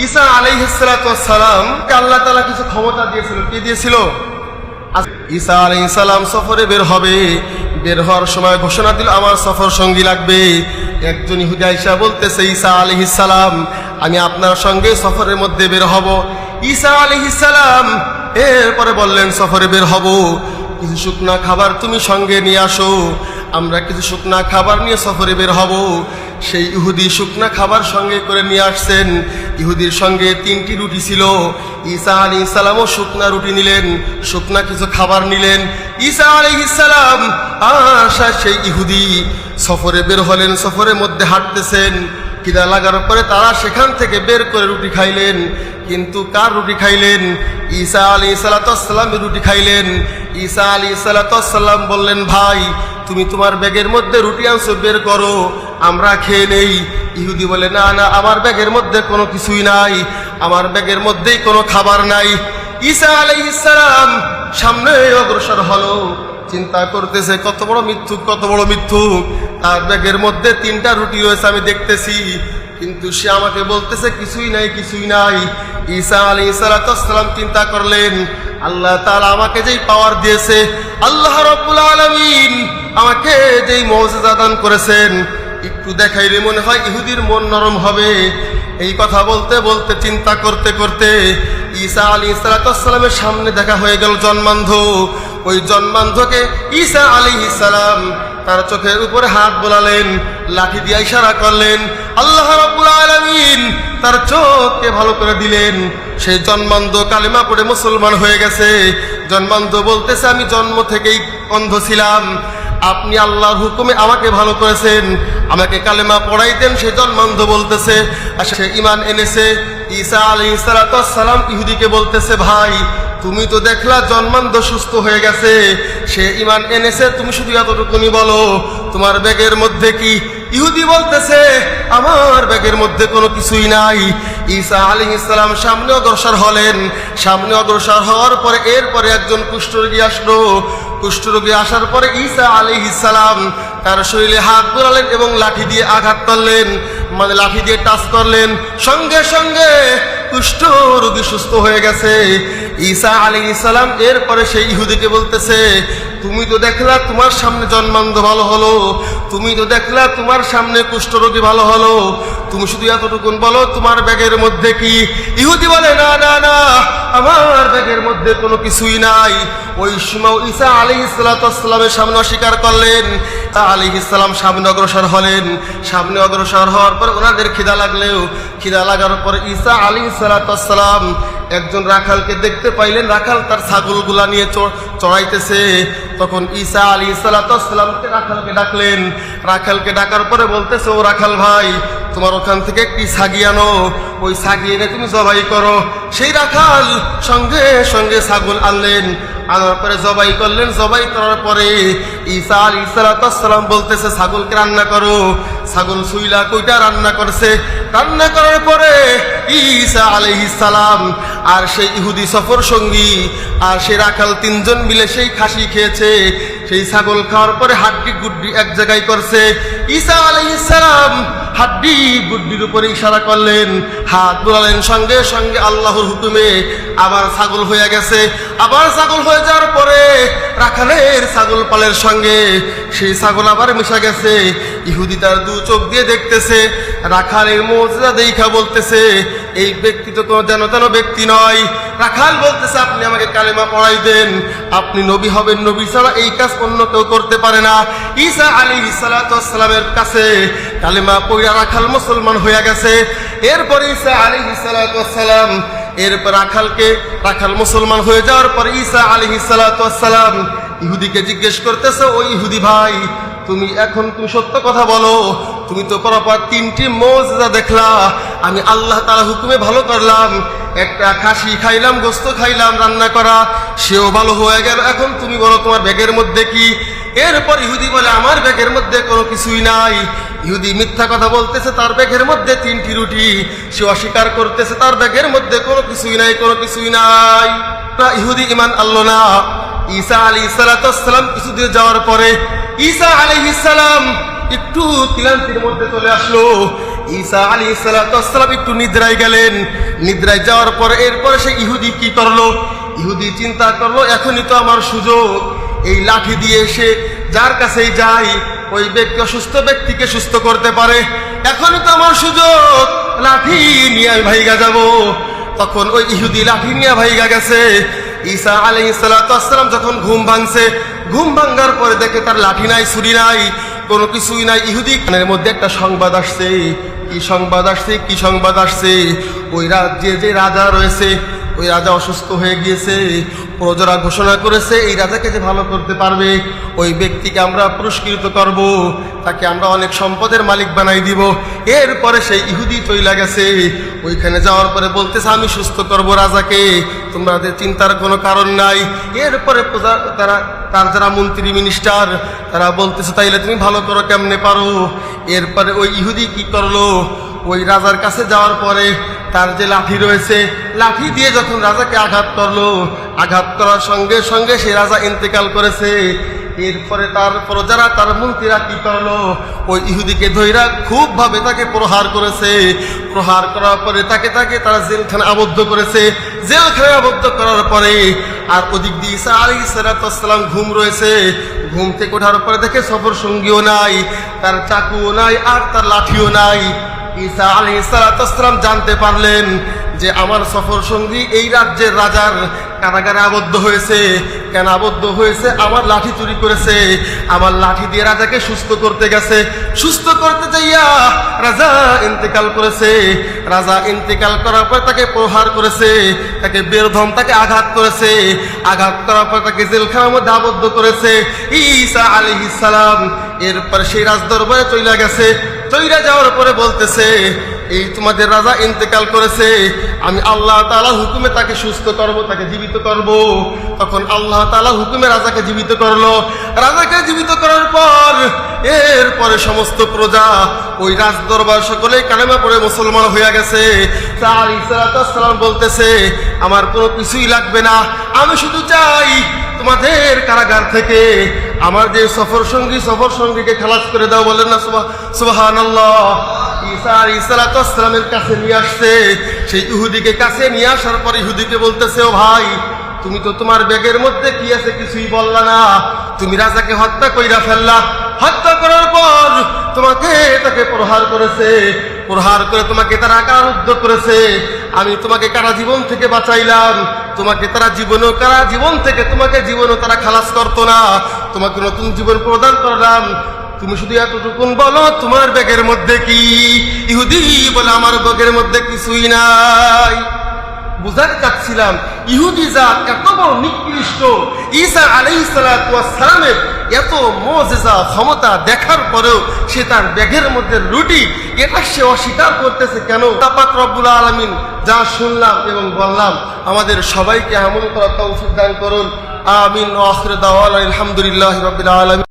ঈসা আলাইহিস সালাতু ওয়াস সালাম কে আল্লাহ তাআলা কিছু ক্ষমতা দিয়েছিল। কি দিয়েছিল? ঈসা আলাইহিস সালাম সফরে বের হবে, বের হওয়ার সময় ঘোষণা দিল আমার সফর সঙ্গী লাগবে। একজন ইহুদি আয়েশা বলতেছে, ঈসা আলাইহিস সালাম আমি আপনার সঙ্গে সফরের মধ্যে বের হব। ঈসা আলাইহিস সালাম এরপরে বললেন সফরে বের হব, কিছু শুকনা খাবার তুমি সঙ্গে নিয়ে আসো। আমরা কিছু শুকনা খাবার নিয়ে সফরে বের হব। সেই ইহুদি শুকনা খাবার সঙ্গে করে নিয়ে আসছেন। ইহুদির সঙ্গে 3টি রুটি ছিল। ঈসা আলাইহিস সালামও শুকনা রুটি নিলেন, শুকনা কিছু খাবার নিলেন। ঈসা আলাইহিস সালাম আশা সেই ইহুদি সফরে বের হলেন, সফরের মধ্যে হাঁটতেছেন। খিদা লাগার পরে তারা সেখান থেকে বের করে রুটি খাইলেন। কিন্তু কার রুটি খাইলেন? ঈসা আলাইহিস সালাতু ওয়াস সালামের রুটি খাইলেন। ঈসা আলাইহিস সালাতু ওয়াস সালাম বললেন, ভাই তুমি তোমার ব্যাগের মধ্যে রুটি আনছো, বের করো আমরা খেয়ে নেই। ইহুদি বলে, না না আমার ব্যাগের মধ্যে কোনো কিছুই নাই, আমার ব্যাগের মধ্যেই কোনো খাবার নাই। ঈসা আলাইহিস সালাম সামনে অগ্রসর হলো, চিন্তা করতেছে কত বড় মিথ্যুক, কত বড় মিথ্যুক। তার ব্যাগের মধ্যে 3টা রুটি রয়েছে আমি দেখতেছি, কিন্তু সে আমাকে বলতেছে কিছুই নাই, কিছুই নাই। ঈসা আলাইহিস সালাতু ওয়াস সালাম চিন্তা করলেন, আল্লাহ তাআলা আমাকে যেই পাওয়ার দিয়েছে, আল্লাহ রাব্বুল আলামিন আমাকে যেই মুজিজা দান করেছেন, একটু দেখাইলে মনে হয় ইহুদির মন নরম হবে। এই কথা বলতে বলতে চিন্তা করতে করতে ঈসা আলাইহিস সালাতু ওয়াস সালামের সামনে দেখা হয়ে গেল জন্মান্ধ। ওই জন্মান্ধকে ঈসা আলাইহিস সালাম তার চোখের উপরে হাত বোলালেন, লাঠি দিয়ে ইশারা করলেন। আল্লাহ রাব্বুল আলামিন তার চোখকে ভালো করে দিলেন। সেই জন্মান্ধ কালেমা পড়ে মুসলমান হয়ে গেছে। জন্মান্ধ বলতেছে, আমি জন্ম থেকেই অন্ধ ছিলাম, আপনি আল্লাহর হুকুমে আমাকে ভালো করেছেন, আমাকে কালেমা পড়াইতেন। সে জন্মান্ধ বলতেছে, আর সে ঈমান এনেছে। ঈসা আলাইহিস সালাতু ওয়াস সালাম ইহুদিকে বলতেছে, ভাই তুমি তো দেখলা জন্মান্ধ সুস্থ হয়ে গেছে, সে ঈমান এনেছে, তুমি শুধু এতটুকুনি বলো তোমার ব্যাগের মধ্যে কি? ইহুদি বলতেছে, আমার ব্যাগের মধ্যে কোনো কিছুই নাই। ঈসা আলাইহিস সালাম সামনে অগ্রসর হলেন। সামনে অগ্রসর হওয়ার পরে এরপরে একজন কুষ্ঠরোগী আসলো। কুষ্ঠরোগী আসার পরে ঈসা আলাইহিস সালাম তার শরীরে হাত বোলালেন এবং লাঠি দিয়ে আঘাত করলেন, মানে লাঠি দিয়ে টাচ করলেন। সঙ্গে সঙ্গে কুষ্ঠরোগী সুস্থ হয়ে গেছে। ঈসা আলাইহিস সালাম এরপরে সেই ইহুদিকে বলতেছে, তুমি তো দেখলা তোমার সামনে জন্মান্ধ ভালো হলো, তুমি তো দেখলা তোমার সামনে কুষ্ঠরোগী ভালো হলো, তুমি শুধু এতটুকুন বলো তোমার ব্যাগের মধ্যে কি? ইহুদি বলে, না না না আমার ব্যাগের মধ্যে কোনো কিছুই নাই। ওই সময় ঈসা আলাইহিস সালাতু ওয়াস সালামের সামনে অস্বীকার করলেন। ঈসা আলাইহিস সালাম সামনে অগ্রসর হলেন। সামনে অগ্রসর হওয়ার পর ওনাদের খিদা লাগলেও, খিদা লাগার পর ঈসা আলাইহিস সালাতু ওয়াস সালাম একজন রাখালকে দেখতে পাইলেন, রাখাল তার ছাগলগুলা নিয়ে চড়াইতেছে। তখন ঈসা আলাইহিস সালাতু ওয়াস সালাম রাখালকে ডাকলেন। রাখালকে ডাকার পরে বলতেছে, ও রাখাল ভাই তোমার ওখান থেকে একটি ছাগি আনো, ওই ছাগি এনে তুমি জবাই করো। সেই রাখাল সঙ্গে সঙ্গে ছাগল আনলেন, আনার পরে জবাই করলেন। জবাই করার পরে ঈসা আলাইহিস সালাতু ওয়াস সালাম বলতেছে, ছাগলকে রান্না করো। ছাগল সুইলা কইটা রান্না করছে। রান্না করার পরে ঈসা আলাইহিস সালাম আর সেই ইহুদি সফর সঙ্গী আর সেই রাখাল 3জন মিলে সেই খাসি খেয়েছে। সেই ছাগল খাওয়ার পরে হাড্ডি গুড্ডি এক জায়গায় করছে। ঈসা আলাইহিস সালাম হাড্ডি গুড্ডির উপরে ইশারা করলেন, হাত বোলালেন। সঙ্গে সঙ্গে আল্লাহর হুকুমে আবার ছাগল হয়ে গেছে। আবার ছাগল হয়ে যাওয়ার পরে রাখালের ছাগল পালের সঙ্গে সেই ছাগল আবার মিশা গেছে। ইহুদি তার 2 চোখ দিয়ে দেখতেছে। রাখালের মুজিজা দেখা বলতেছে, এই ব্যক্তি তো কোনো যেন তেন ব্যক্তি নয়। রাখাল বলতেছে, আপনি আমাকে কালেমা পড়াই দেন, আপনি নবী হবেন, নবী ছাড়া এই কাজ অন্য কেউ করতে পারে না। ঈসা আলাইহিস সালাতু ওয়াস সালামের কাছে কালেমা পড়া রাখাল মুসলমান হয়ে গেছে। এরপর ঈসা আলাইহিস সালাতু ওয়াস সালাম এরপর রাখাল মুসলমান হয়ে যাওয়ার পর ঈসা আলাইহিস সালাতু ওয়াস সালাম ইহুদিকে জিজ্ঞেস করতেছে, ওই ইহুদি ভাই তুমি সত্য কথা বলো, তুমি তো পরপর 3টি মুজিজা দেখলা, আমি আল্লাহ তাআলার হুকুমে ভালো করলাম, একটা খাসি খাইলাম, গোস্ত খাইলাম রান্না করা, সেও ভালো হয়ে গেল, এখন তুমি বলো তোমার ব্যাগের মধ্যে কি? এরপর ইহুদি বলে, আমার ব্যাগের মধ্যে কোনো কিছুই নাই। ইহুদি মিথ্যা কথা বলতেছে, তার ব্যাগের মধ্যে 3টি রুটি। সে অস্বীকার করতেছে তার ব্যাগের মধ্যে কোনো কিছুই নাই, কোনো কিছুই নাই। না, ইহুদি ঈমান আনলো না। ঈসা আলাইহিস সালাতু ওয়াস সালাম কিছু দূর যাওয়ার পরে ঈসা আলাইহিস সালাম একটু ক্লান্তির মধ্যে চলে আসলো। ঈসা আলাইহিস সালাম একটু নিদ্রায় গেলেন। নিদ্রায় যাওয়ার পরে এরপরে সে ইহুদি কি করলো? ইহুদি চিন্তা করলো এখনই তো আমার সুযোগ, এই লাঠি দিয়ে সে যার কাছেই যাই ওই ব্যক্তি অসুস্থ ব্যক্তিকে সুস্থ করতে পারে, এখনই তো আমার সুযোগ, লাঠি নিয়ে আমি ভাইগা যাব। তখন ওই ইহুদি লাঠি নিয়ে ভাইগা গেছে। ঈসা আলাইহিস সালাম যখন ঘুম ভাঙছে, ঘুম ভাঙার পরে দেখে তার লাঠি নাই, ছুরি নাই, কোনো কিছুই নাই। ইহুদি কানের মধ্যে একটা সংবাদ আসছে। কি সংবাদ আসছে? কি সংবাদ আসছে? ওই রাজ্যে যে রাজা রয়েছে, ওই রাজা অসুস্থ হয়ে গিয়েছে। প্রজারা ঘোষণা করেছে এই রাজাকে যে ভালো করতে পারবে ওই ব্যক্তিকে আমরা পুরস্কৃত করব, তাকে আমরা অনেক সম্পদের মালিক বানাই দিব। এরপরে সেই ইহুদি চইলা গেছে। ওইখানে যাওয়ার পরে বলতেছে আমি সুস্থ করব রাজাকে, তোমাদের চিন্তার কোনো কারণ নাই। এরপরে তার যারা মন্ত্রী মিনিস্টার তারা বলতেছে তাইলে তুমি ভালো করো, কেমনে পারো? এরপরে ওই ইহুদি কি করলো? ওই রাজার কাছে যাওয়ার পরে তার যে লাঠি রয়েছে, লাঠি দিয়ে যখন রাজাকে আঘাত করলো, আঘাত করার সঙ্গে সঙ্গে সে রাজা ইন্তেকাল করেছে। এরপরে তার প্রজারা, তার মন্ত্রীরা কি করলো? ওই ইহুদিকে ধইরা খুব ভাবে তাকে প্রহার করেছে। প্রহার করার পরে তাকে তারা জেলখানে আবদ্ধ করেছে। জেলখানে আবদ্ধ করার পরে আর ওদিক দিয়ে ঈসা আলাইহিস সালাম ঘুম রয়েছে। ঘুম থেকে ওঠার পরে দেখে সফর সঙ্গীও নাই, তার চাকুও নাই, আর তার লাঠিও নাই। ঈসা আলাইহিস সালাম জানতে পারলেন যে আমার সফর সঙ্গী এই রাজ্যের রাজার কারাগারে আবদ্ধ হয়েছে। কেন আবদ্ধ হয়েছে? আমার লাঠি চুরি করেছে। আমার লাঠি দিয়ে রাজাকে সুস্থ করতে গেছে। সুস্থ করতে যাইয়া রাজা ইন্তেকাল করেছে। রাজা ইন্তেকাল করার পর তাকে প্রহার করেছে, তাকে বেরধম, তাকে আঘাত করেছে। আঘাত করার পর তাকে জেলখানার মধ্যে আবদ্ধ করেছে ঈসা আলাইহিস সালাম। এরপর সেই রাজদরবারে চইলা গেছে। চইলা যাওয়ার পরে বলতেছে এই তোমাদের রাজা ইন্তেকাল করেছে, আমি আল্লাহ তাআলার হুকুমে তাকে সুস্থ করব, তাকে জীবিত করব। তখন আল্লাহ তাআলার হুকুমে রাজাকে জীবিত করলো। রাজাকে জীবিত করার পর এরপরে সমস্ত প্রজা, ওই রাজ দরবার সকলেই কালেমা পড়ে মুসলমান হয়ে গেছে। তার ঈসা সালাম বলতেছে আমার কোনো কিছুই লাগবে না, আমি শুধু চাই তোমাদের কারাগার থেকে আমার যে সফর সঙ্গীকে খালাস করে দাও। বলেন না সুবহানাল্লাহ। ঈসা আলাইহিস সালামের কাছে নিয়ে আসছে। সেই ইহুদিকে কাছে নিয়ে আসার পর ইহুদিকে বলতেছে ও ভাই, তুমি তো তোমার ব্যাগের মধ্যে কি আছে কিছুই বললা না, তুমি রাজাকে হত্যা কইরা ফেললা। হত্যা করার পর তাকে প্রহার করেছে। প্রহার করে তোমাকে তারা কারারুদ্ধ করেছে। আমি তোমাকে কারা জীবন থেকে বাঁচাইলাম, তোমাকে তারা কারা জীবন থেকে তোমাকে জীবনও তারা খালাস করতো না, তোমাকে নতুন জীবন প্রদান করলাম। তুমি শুধু এতটুকুন বলো তোমার ব্যাগের মধ্যে কি? ইহুদি বলে আমার ব্যাগের মধ্যে কিছুই নাই। বুঝাতে চাচ্ছিলাম ইহুদি জাত এত বড় নিকৃষ্ট, ঈসা আলাইহিস সালামের এত মুজিজা ক্ষমতা দেখার পরেও সে তার ব্যাগের মধ্যে রুটি, এটা সে অস্বীকার করতেছে কেন? পাক রব্বুল আলামিন যা শুনলাম এবং বললাম আমাদের সবাইকে আমল করার তৌফিক দান করুন। আমিন। ওয়া আখিরু দাওয়ানা আলহামদুলিল্লাহি রাব্বিল আলামিন।